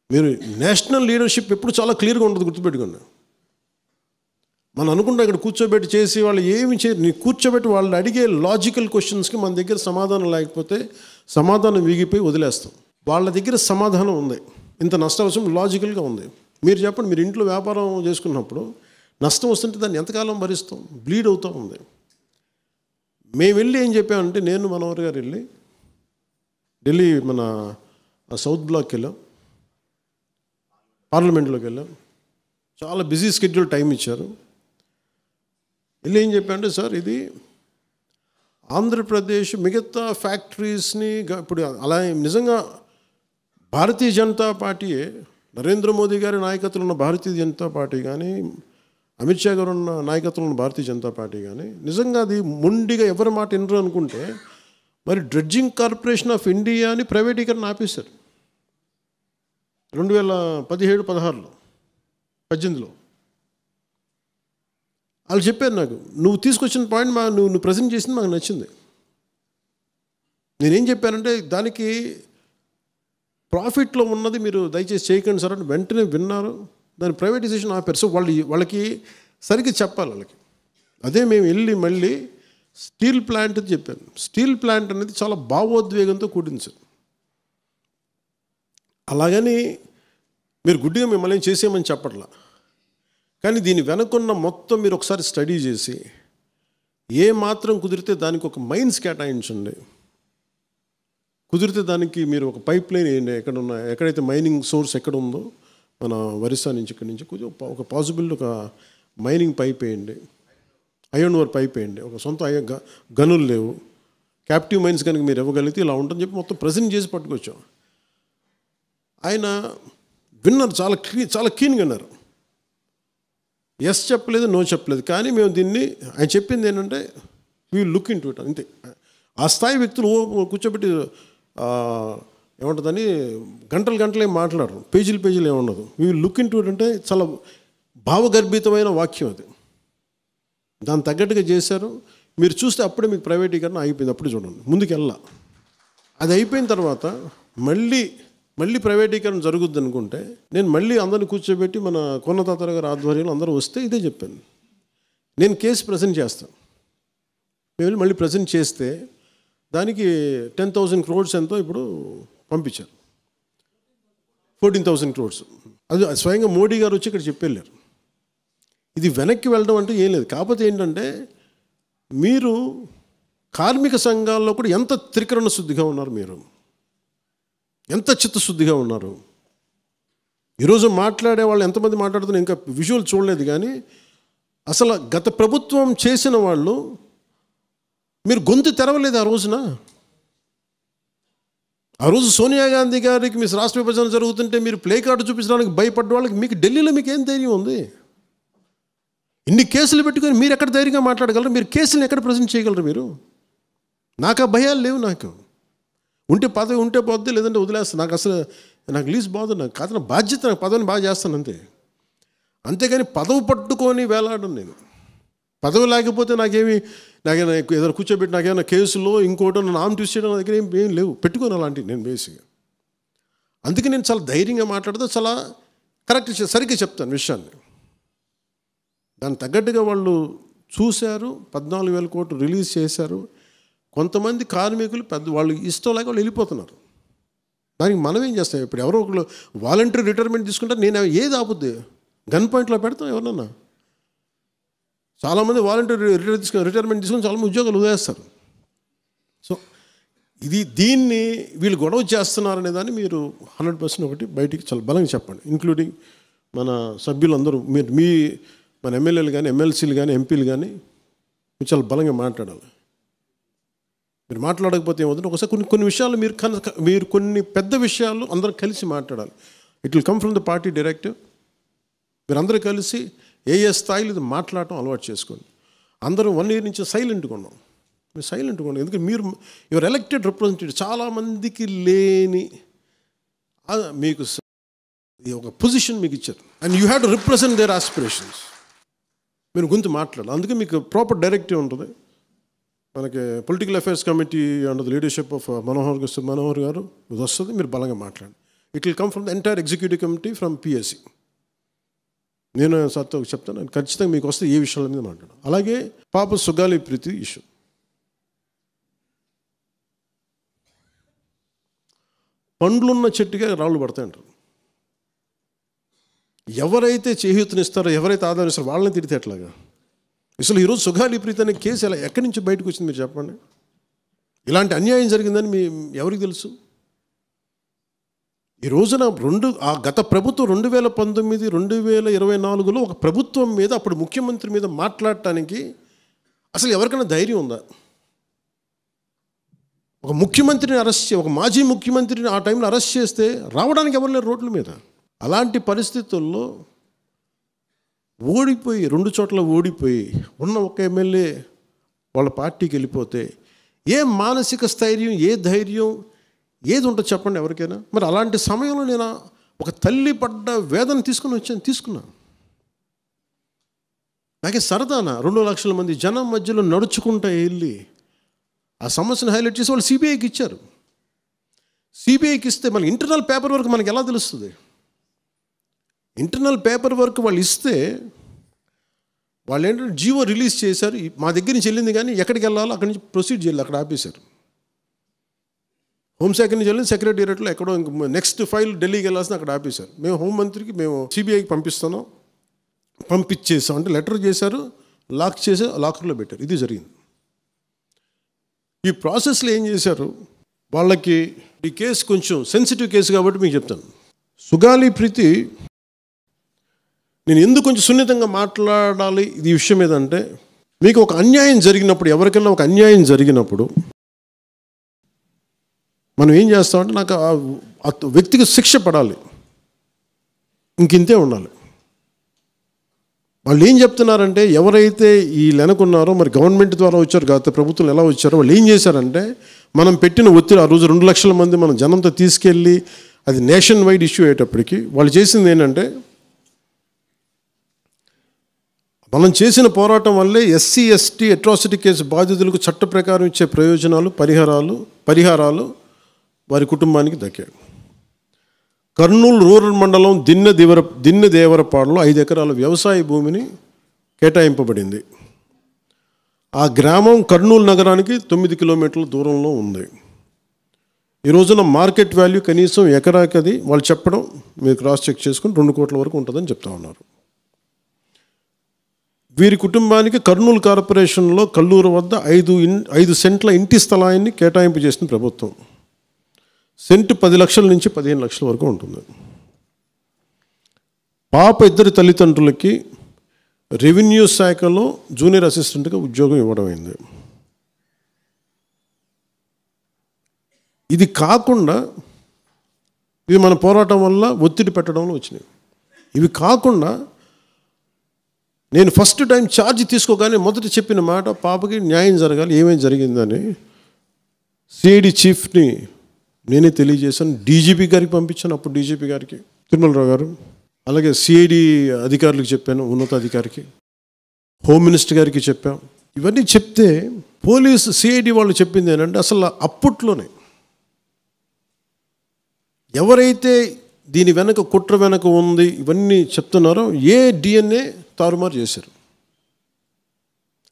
మీరు నేషనల్ లీడర్షిప్ ఎప్పుడు చాలా క్లియర్గా ఉంటుంది, గుర్తుపెట్టుకోండి. మనం అనుకుంటాం ఇక్కడ కూర్చోబెట్టి చేసి వాళ్ళు ఏమి చేయరు. నీ కూర్చోబెట్టి వాళ్ళు అడిగే లాజికల్ క్వశ్చన్స్కి మన దగ్గర సమాధానం లేకపోతే సమాధానం వీగిపోయి వదిలేస్తాం. వాళ్ళ దగ్గర సమాధానం ఉంది, ఇంత నష్టం లాజికల్గా ఉంది. మీరు చెప్పండి, మీరు ఇంట్లో వ్యాపారం చేసుకున్నప్పుడు నష్టం వస్తుంటే దాన్ని ఎంతకాలం భరిస్తాం? బ్లీడ్ అవుతూ ఉంది. మేము వెళ్ళి ఏం చెప్పామంటే, నేను మనోహర్ గారు వెళ్ళి ఢిల్లీ మన సౌత్ బ్లాక్కి వెళ్ళాం, పార్లమెంట్లోకి వెళ్ళాం. చాలా బిజీ షెడ్యూల్ టైం ఇచ్చారు. వెళ్ళి ఏం చెప్పారంటే, సార్ ఇది ఆంధ్రప్రదేశ్ మిగతా ఫ్యాక్టరీస్ని ఇప్పుడు అలా నిజంగా భారతీయ జనతా పార్టీయే, నరేంద్ర మోదీ గారి నాయకత్వంలో ఉన్న భారతీయ జనతా పార్టీ కానీ, అమిత్ షా గారు ఉన్న నాయకత్వంలో ఉన్న భారతీయ జనతా పార్టీ కానీ నిజంగా అది మొండిగా ఎవరి మాట వినరు అనుకుంటే, మరి డ్రెడ్జింగ్ కార్పొరేషన్ ఆఫ్ ఇండియాని ప్రైవేటీకరణ ఆపేశారు 2017-18లో వాళ్ళు చెప్పారు నాకు, నువ్వు తీసుకొచ్చిన పాయింట్ నువ్వు ప్రజెంట్ చేసింది మాకు నచ్చింది. నేనేం చెప్పానంటే, దానికి ప్రాఫిట్లో ఉన్నది మీరు దయచేసి చేయకండి సార్ అంటే వెంటనే విన్నారు, దాని ప్రైవేటైజేషన్ ఆపారు. సో వాళ్ళకి సరిగ్గా చెప్పాలి వాళ్ళకి. అదే మేము వెళ్ళి మళ్ళీ స్టీల్ ప్లాంట్ అని చెప్పాను. స్టీల్ ప్లాంట్ అనేది చాలా భావోద్వేగంతో కూడింది సార్. అలాగని మీరు గుడ్డిగా మిమ్మల్ని చేసేయమని చెప్పట్లా, కానీ దీని వెనకున్న మొత్తం మీరు ఒకసారి స్టడీ చేసి ఏ మాత్రం కుదిరితే దానికి ఒక మైన్స్ కేటాయించండి. కుదిరితే దానికి మీరు ఒక పైప్ లైన్ వేయండి. ఎక్కడైతే మైనింగ్ సోర్స్ ఎక్కడ ఉందో మన ఒరిస్సా నుంచి ఇక్కడి నుంచి కొంచెం ఒక పాసిబుల్ ఒక మైనింగ్ పైప్ వేయండి, ఐరన్ ఓర్ పైప్ వేయండి. ఒక సొంత గనులు లేవు, క్యాప్టివ్ మైన్స్ కనుక మీరు ఇవ్వగలిగితే ఇలా ఉంటుందని చెప్పి మొత్తం ప్రజెంట్ చేసి పట్టుకొచ్చాం. ఆయన విన్నారు, చాలా కీన్గా విన్నారు. ఎస్ చెప్పలేదు, నో చెప్పలేదు. కానీ మేము దీన్ని ఆయన చెప్పింది ఏంటంటే we look in to it అంతే. ఆ స్థాయి వ్యక్తులు కూర్చోబెట్టి ఏముంటుందని గంటలు మాట్లాడరు, పేజీలు ఏముండదు. We look in to it అంటే చాలా భావగర్భితమైన వాక్యం అది. దాన్ని తగ్గట్టుగా చేశారు. మీరు చూస్తే అప్పుడే మీకు ప్రైవేటీకరణ అయిపోయింది. అప్పుడు చూడండి, ముందుకు వెళ్ళా. అది అయిపోయిన తర్వాత మళ్ళీ ప్రైవేటీకరణ జరుగుద్ది అనుకుంటే నేను మళ్ళీ అందరిని కూర్చోబెట్టి మన కొన్నతాతర గారి ఆధ్వర్యంలో అందరూ వస్తే ఇదే చెప్పాను, నేను కేసు ప్రజెంట్ చేస్తాను. మేము మళ్ళీ ప్రజెంట్ చేస్తే దానికి 10,000 crores ఎంతో ఇప్పుడు పంపించారు, 14,000 crores. అది స్వయంగా మోడీ గారు వచ్చి ఇక్కడ చెప్పెళ్ళారు. ఇది వెనక్కి వెళ్ళడం అంటే ఏం లేదు. కాకపోతే ఏంటంటే మీరు కార్మిక సంఘాల్లో కూడా ఎంత త్రికరణ శుద్ధిగా ఉన్నారు, మీరు ఎంత చిత్తశుద్ధిగా ఉన్నారు. ఈరోజు మాట్లాడే వాళ్ళు ఎంతమంది మాట్లాడుతున్నారు ఇంకా విజువల్ చూడలేదు, కానీ అసలు గత ప్రభుత్వం చేసిన వాళ్ళు మీరు గొంతు తెరవలేదు ఆ రోజున. ఆ రోజు సోనియా గాంధీ గారికి మీ రాష్ట్ర విభజన జరుగుతుంటే మీరు ప్లే కార్డు చూపించడానికి భయపడ్డ వాళ్ళకి మీకు ఢిల్లీలో మీకు ఏం ధైర్యం ఉంది? ఇన్ని కేసులు పెట్టుకొని మీరు ఎక్కడ ధైర్యంగా మాట్లాడగలరు? మీరు కేసులను ఎక్కడ ప్రజెంట్ చేయగలరు? మీరు నాకు ఆ భయాలు లేవు. నాకు ఉంటే పదవి ఉంటే పోద్ది, లేదంటే వదిలేస్తాను. నాకు లీజ్ బాధ. నాకు కాదు, నా బాధ్యత. నాకు పదవిని బాగా చేస్తాను అంతేగాని పదవి పట్టుకొని వేలాడను నేను. పదవి లేకపోతే నాకేమి ఏదైనా కూర్చోబెట్టి నాకేమైనా కేసులో ఇంకోటో నన్ను ఆమ్ ట్విస్ట్ చేయడం నా దగ్గర ఏం లేవు, పెట్టుకొని అలాంటివి నేను బేసిక్గా. అందుకే నేను చాలా ధైర్యంగా మాట్లాడుతూ చాలా కరెక్ట్ సరిగ్గా చెప్తాను విషయాన్ని. దానికి తగ్గట్టుగా వాళ్ళు చూశారు, 14,000 కోట్లు రిలీజ్ చేశారు. కొంతమంది కార్మికులు వాళ్ళు ఇష్టం లేక వాళ్ళు వెళ్ళిపోతున్నారు. దానికి మనం ఏం చేస్తాం? ఇప్పుడు ఎవరో ఒకరు వాలంటరీ రిటైర్మెంట్ తీసుకుంటారు, నేను ఏది ఆపుద్ది? గన్ పాయింట్లో పెడతాం ఎవరన్నా? చాలామంది వాలంటరీ రిటైర్మెంట్ తీసుకొని చాలామంది ఉద్యోగాలు వదిలేస్తారు. సో దీన్ని వీళ్ళు గొడవ చేస్తున్నారనే దాన్ని మీరు 100% ఒకటి బయటికి చాలా బలంగా చెప్పండి. ఇంక్లూడింగ్ మన సభ్యులందరూ, మన ఎమ్మెల్యేలు కానీ, ఎమ్మెల్సీలు కానీ, ఎంపీలు కానీ మీరు చాలా బలంగా మాట్లాడాలి. మీరు మాట్లాడకపోతే ఏమవుతుంది? ఒకసారి కొన్ని విషయాలు మీరు కొన్ని పెద్ద విషయాలు అందరూ కలిసి మాట్లాడాలి. It will come from the party directive. మీరు అందరూ కలిసి ఏ స్థాయిలో ఇది మాట్లాడటం అలవాటు చేసుకోండి. అందరూ 1 year నుంచి సైలెంట్గా ఉన్నాం. మీరు సైలెంట్గా ఉన్నాం ఎందుకంటే మీరు యువర్ ఎలక్టెడ్ రిప్రజెంటేటివ్. చాలామందికి లేని మీకు ఒక పొజిషన్ మీకు ఇచ్చారు, and you have to represent their aspirations. మీరు గొంతు మాట్లాడాలి. అందుకే మీకు ప్రాపర్ డైరెక్టివ్ ఉంటుంది. మనకి political affairs committee under the leadership of Manohar garu ఇది వస్తుంది. మీరు బలంగా మాట్లాడండి. It will come from the entire executive committee from PSC. నేను సార్తో చెప్తాను, ఖచ్చితంగా మీకు వస్తే ఏ విషయాల మీద మాట్లాడాలి. అలాగే పాప సుగాలి ప్రీతి ఇష్యూ. పండ్లున్న చెట్టుగా రాళ్ళు పడతాయంటారు. ఎవరైతే చేయూతనిస్తారో, ఎవరైతే ఆధారం ఇస్తారో వాళ్ళని తిడితే ఎట్లాగా? అసలు ఈరోజు సుగాలి ప్రీతి అనే కేసు ఎలా ఎక్కడి నుంచి బయటకు వచ్చింది మీరు చెప్పండి. ఇలాంటి అన్యాయం జరిగిందని ఎవరికి తెలుసు? ఈ రోజున గత ప్రభుత్వం 2019, 2024లో ఒక ప్రభుత్వం మీద, అప్పుడు ముఖ్యమంత్రి మీద మాట్లాడటానికి అసలు ఎవరికైనా ధైర్యం ఉందా? ఒక ముఖ్యమంత్రిని ఒక మాజీ ముఖ్యమంత్రిని ఆ టైంలో అరెస్ట్ చేస్తే రావడానికి ఎవరు లేరు రోడ్ల మీద. అలాంటి పరిస్థితుల్లో ఓడిపోయి 2 చోట్ల ఓడిపోయి ఉన్న ఒక ఎమ్మెల్యే వాళ్ళ పార్టీకి వెళ్ళిపోతే ఏ మానసిక స్థైర్యం, ఏ ధైర్యం, ఏది ఉంటుంది చెప్పండి ఎవరికైనా? మరి అలాంటి సమయంలో నేను ఒక తల్లి పడ్డ వేదన తీసుకున్నా. నాకే సరదానా 2 లక్షల మంది జనం మధ్యలో నడుచుకుంటూ వెళ్ళి ఆ సమస్యను హైలైట్ చేసి వాళ్ళు సిబిఐకి ఇచ్చారు. సిబిఐకి ఇస్తే మనకి ఇంటర్నల్ పేపర్ వర్క్ మనకి ఎలా తెలుస్తుంది? ఇంటర్నల్ పేపర్ వర్క్ వాళ్ళు ఇస్తే వాళ్ళు ఏంటంటే జీవో రిలీజ్ చేశారు. మా దగ్గర నుంచి వెళ్ళింది కానీ ఎక్కడికి వెళ్ళాలో అక్కడి నుంచి ప్రొసీడ్ చేయాలి, అక్కడ ఆపేశారు. హోంశాఖ నుంచి వెళ్ళింది సెక్రటేరియట్లో ఎక్కడో ఇంక నెక్స్ట్ ఫైల్ ఢిల్లీకి వెళ్ళాల్సిన అక్కడ ఆపేశారు. మేము హోంమంత్రికి మేము సిబిఐకి పంపిస్తున్నాం, పంపించేసాం అంటే లెటర్ చేశారు, లాక్ చేసి లాకర్లో పెట్టారు. ఇది జరిగింది. ఈ ప్రాసెస్లో ఏం చేశారు, వాళ్ళకి ఈ కేసు కొంచెం సెన్సిటివ్ కేసు కాబట్టి మీకు చెప్తాను. సుగాలి ప్రీతి నేను ఎందుకు కొంచెం సున్నితంగా మాట్లాడాలి ఈ విషయం ఏదంటే, మీకు ఒక అన్యాయం జరిగినప్పుడు, ఎవరికైనా ఒక అన్యాయం జరిగినప్పుడు మనం ఏం చేస్తామంటే నాకు ఆ వ్యక్తికి శిక్ష పడాలి, ఇంకింతే ఉండాలి. వాళ్ళు ఏం చెప్తున్నారంటే, ఎవరైతే ఈ వెనకున్నారో మరి గవర్నమెంట్ ద్వారా వచ్చారు, గత ప్రభుత్వం ఎలా వచ్చారో వాళ్ళు ఏం చేశారంటే, మనం పెట్టిన ఒత్తిడి ఆ రోజు 2 లక్షల మంది మనం జనంతో తీసుకెళ్ళి అది నేషన్ వైడ్ ఇష్యూ అయ్యేటప్పటికి వాళ్ళు చేసింది ఏంటంటే, మనం చేసిన పోరాటం వల్లే ఎస్సీ ఎస్టీ అట్రాసిటీ కేసు బాధితులకు చట్ట ప్రకారం ఇచ్చే ప్రయోజనాలు పరిహారాలు వారి కుటుంబానికి దక్కాయి. కర్నూలు రూరల్ మండలం దిన్నెదేవరపాడులో 5 ఎకరాల వ్యవసాయ భూమిని కేటాయింపబడింది. ఆ గ్రామం కర్నూలు నగరానికి 9 కిలోమీటర్ల దూరంలో ఉంది. ఈ రోజున మార్కెట్ వాల్యూ కనీసం ఎకరాకది వాళ్ళు చెప్పడం మీరు క్రాస్ చెక్ చేసుకుని 2 కోట్ల వరకు ఉంటుందని చెప్తా ఉన్నారు. వీరి కుటుంబానికి కర్నూలు కార్పొరేషన్లో కల్లూరు వద్ద 5 సెంట్ల ఇంటి స్థలాన్ని కేటాయింపు చేసిన ప్రభుత్వం. సెంటు 10 లక్షల నుంచి 15 లక్షల వరకు ఉంటుంది. పాప ఇద్దరి తల్లిదండ్రులకి రెవెన్యూ శాఖలో జూనియర్ అసిస్టెంట్గా ఉద్యోగం ఇవ్వడం అయింది. ఇది కాకుండా ఇది మన పోరాటం వల్ల ఒత్తిడి పెట్టడంలో వచ్చినాయి. ఇవి కాకుండా నేను ఫస్ట్ టైం ఛార్జ్ తీసుకోగానే మొదట చెప్పిన మాట, పాపకి న్యాయం జరగాలి, ఏమేమి జరిగిందని సిఐడి చీఫ్ని నేనే తెలియజేశాను. డీజీపీ గారికి పంపించాను, అప్పుడు డీజీపీ గారికి తిరుమలరావు గారు, అలాగే సిఐడి అధికారులకు చెప్పాను, ఉన్నతాధికారికి, హోమ్ మినిస్టర్ గారికి చెప్పాం. ఇవన్నీ చెప్తే పోలీసు సిఐడి వాళ్ళు చెప్పింది ఏంటంటే, అసలు అప్పట్లోనే ఎవరైతే దీని వెనక కుట్ర వెనక ఉంది ఇవన్నీ చెప్తున్నారో ఏ డిఎన్ఏ తారుమారు చేశారు.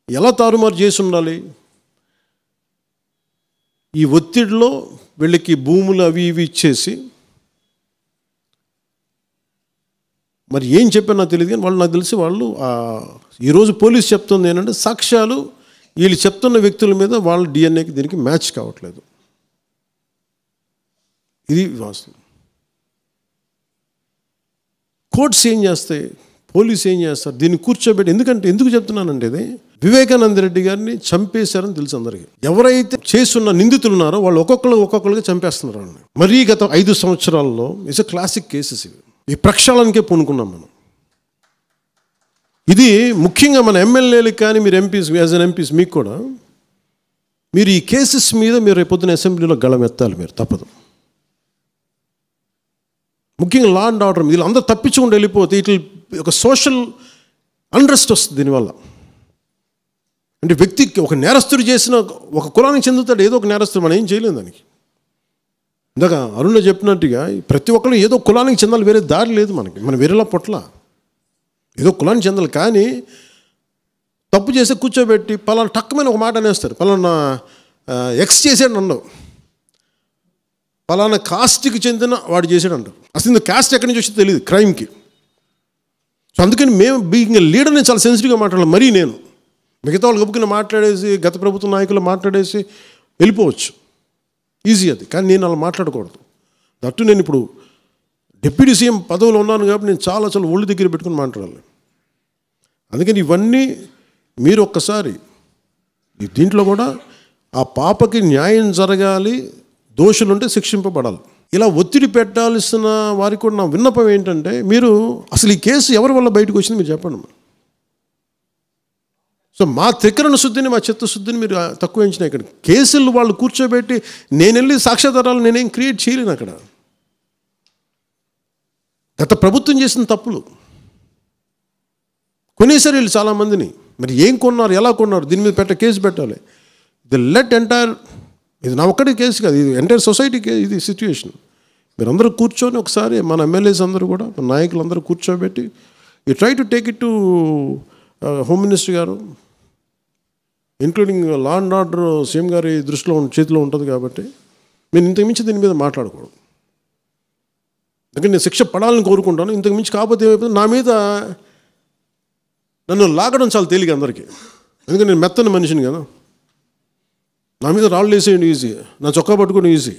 ఎలా తారుమారు చేసి ఉండాలి? ఈ ఒత్తిడిలో వీళ్ళకి భూములు అవి ఇవి ఇచ్చేసి, మరి ఏం చెప్పారు నాకు తెలియదు కానీ వాళ్ళు నాకు తెలిసి వాళ్ళు ఈరోజు పోలీసు చెప్తుంది ఏంటంటే, సాక్ష్యాలు వీళ్ళు చెప్తున్న వ్యక్తుల మీద వాళ్ళ డిఎన్ఏకి దీనికి మ్యాచ్ కావట్లేదు. ఇది వాస్తవం. కోర్ట్స్ ఏం చేస్తాయి, పోలీసు ఏం చేస్తారు, దీన్ని కూర్చోబెట్టి. ఎందుకు చెప్తున్నానంటే, ఇది వివేకానంద రెడ్డి గారిని చంపేశారని తెలుసు అందరికీ. ఎవరైతే చేస్తున్న నిందితులు ఉన్నారో వాళ్ళు ఒక్కొక్కరుగా చంపేస్తున్నారు వాళ్ళని. మరీ గత 5 సంవత్సరాల్లో ఇట్స్ ఎ క్లాసిక్ కేసెస్ ఇవి. ఈ ప్రక్షాళనకే పూనుకున్నాం మనం. ఇది ముఖ్యంగా మన ఎమ్మెల్యేలకు కానీ మీరు ఎంపీస్, యాజ్ అన్ ఎంపీస్ మీకు కూడా మీరు ఈ కేసెస్ మీద మీరు రేపొద్దున అసెంబ్లీలో గళం ఎత్తాలి, మీరు తప్పదు. ముఖ్యంగా లా అండ్ ఆర్డర్ వీళ్ళు అందరూ తప్పించుకుంటూ వెళ్ళిపోతే ఇట్లా ఒక సోషల్ అన్రెస్ట్ వస్తుంది దీనివల్ల. అంటే వ్యక్తికి ఒక నేరస్తుడు చేసిన ఒక కులానికి చెందుతాడు, ఏదో ఒక నేరస్తుడు, మనం ఏం చేయలేము దానికి. ఇందాక అరుణ చెప్పినట్టుగా ప్రతి ఒక్కరు ఏదో కులానికి చెందాలి, వేరే దారి లేదు మనకి. మనం వేరేలా పొట్ల ఏదో కులానికి చెందాలి. కానీ తప్పు చేస్తే కూర్చోబెట్టి పలానా టక్కుమైన ఒక మాట అనేస్తారు, పలానా ఎక్స్ చేసాడు నన్ను, పలానా కాస్ట్కి చెందిన వాడు చేసాడు అంటారు. అసలు ఇంత కాస్ట్ ఎక్కడి నుంచి వచ్చి తెలియదు క్రైమ్కి. సో అందుకని మేము బీయింగ్ లీడర్ని చాలా సెన్సిటివ్గా మాట్లాడాలి. మరీ నేను మిగతా వాళ్ళు గబుకుని మాట్లాడేసి గత ప్రభుత్వ నాయకులు మాట్లాడేసి వెళ్ళిపోవచ్చు, ఈజీ అది. కానీ నేను అలా మాట్లాడకూడదు. దట్టు నేను ఇప్పుడు డిప్యూటీ సీఎం పదవిలో ఉన్నాను కాబట్టి నేను చాలా ఒళ్ళు దగ్గర పెట్టుకుని మాట్లాడాలి. అందుకని ఇవన్నీ మీరు ఒక్కసారి దీంట్లో కూడా ఆ పాపకి న్యాయం జరగాలి, దోషులుంటే శిక్షింపబడాలి. ఇలా ఒత్తిడి పెట్టాల్సిన వారికి కూడా నా విన్నపం ఏంటంటే, మీరు అసలు ఈ కేసు ఎవరి వల్ల బయటకు వచ్చింది మీరు చెప్పండి. సో మా త్రికరణ శుద్ధిని, మా చిత్తశుద్ధిని మీరు తక్కువ ఎంచినా. ఇక్కడ కేసులు వాళ్ళు కూర్చోబెట్టి నేను వెళ్ళి సాక్ష్యాధారాలు నేనేం క్రియేట్ చేయలేను. అక్కడ గత ప్రభుత్వం చేసిన తప్పులు కొనేసారు వీళ్ళు చాలామందిని. మరి ఏం కొన్నారు, ఎలా కొన్నారు, దీని మీద కేసు పెట్టాలి. ఇది ఇది నా ఒక్కటి కేసు కాదు, ఇది ఎంటైర్ సొసైటీకి ఇది సిచ్యువేషన్. మీరందరూ కూర్చొని ఒకసారి మన ఎమ్మెల్యేస్ అందరూ కూడా, మన నాయకులందరూ కూర్చోబెట్టి you try to take it to home minister గారు, including law and order CM గారి చేతిలో ఉంటుంది కాబట్టి నేను ఇంతకుమించి దీని మీద మాట్లాడకూడదు. ఎందుకంటే నేను శిక్ష పడాలని కోరుకుంటాను. ఇంతకుమించి కాకపోతే ఏమైపోతుంది, నా మీద నన్ను లాగడం చాలా తేలిక అందరికీ. ఎందుకంటే నేను మెత్తని మనిషిని కదా, నా మీద రాళ్ళు వేసేయండి ఈజీ, నా చొక్కా పట్టుకొని ఈజీ.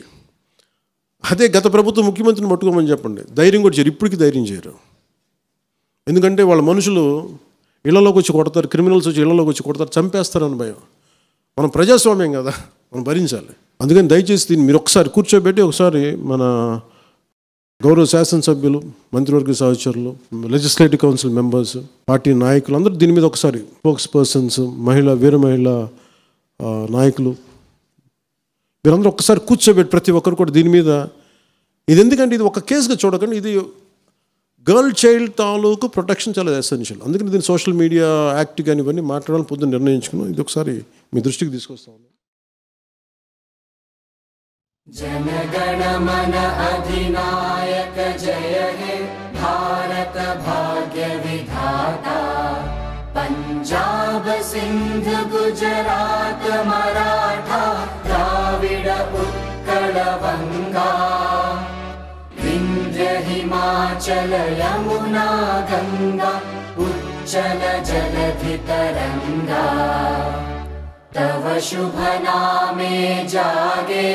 అదే గత ప్రభుత్వం ముఖ్యమంత్రిని పట్టుకోమని చెప్పండి, ధైర్యం కూడా చేయరు, ఇప్పటికీ ధైర్యం చేయరు. ఎందుకంటే వాళ్ళ మనుషులు ఇళ్లలోకి వచ్చి కొడతారు, క్రిమినల్స్ వచ్చి ఇళ్లలోకి వచ్చి కొడతారు, చంపేస్తారని భయం. మనం ప్రజాస్వామ్యం కదా, మనం భరించాలి. అందుకని దయచేసి దీన్ని మీరు ఒకసారి కూర్చోబెట్టి ఒకసారి మన గౌరవ శాసనసభ్యులు, మంత్రివర్గ సహచరులు, లెజిస్లేటివ్ కౌన్సిల్ మెంబర్స్, పార్టీ నాయకులు అందరూ దీని మీద ఒకసారి స్పోక్స్ పర్సన్స్, వీర మహిళ నాయకులు, మీరందరూ ఒక్కసారి కూర్చోబెట్టి ప్రతి ఒక్కరు కూడా దీని మీద, ఇది ఎందుకంటే ఇది ఒక కేసుగా చూడకండి, ఇది గర్ల్ చైల్డ్ తాలూకు ప్రొటెక్షన్ చాలా ఎసెన్షియల్. అందుకని దీన్ని సోషల్ మీడియా యాక్ట్ కానీ ఇవన్నీ మాట్లాడాలని పొద్దున్న నిర్ణయించుకున్నాం. ఇది ఒకసారి మీ దృష్టికి తీసుకొస్తాను. जनगण मन अधिनायक जय हे भारत भाग्य विधाता, पंजाब सिंध गुजरात मराठा द्राविड उत्कल बंगा, विंध्य हिमाचल यमुना गंगा उच्चल जलधि तरंगा, तव शुभ नामे जागे,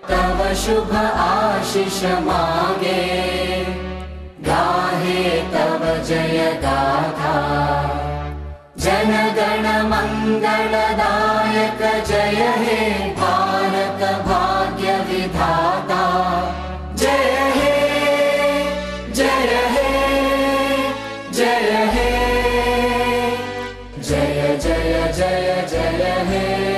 तव शुभ आशीष मागे, गाहे तव जय गाथा, जनगण मंगलदायक जय हे भारत भाग्य विधाता, जय हे जय हे जय हे जय जय जय जय हे।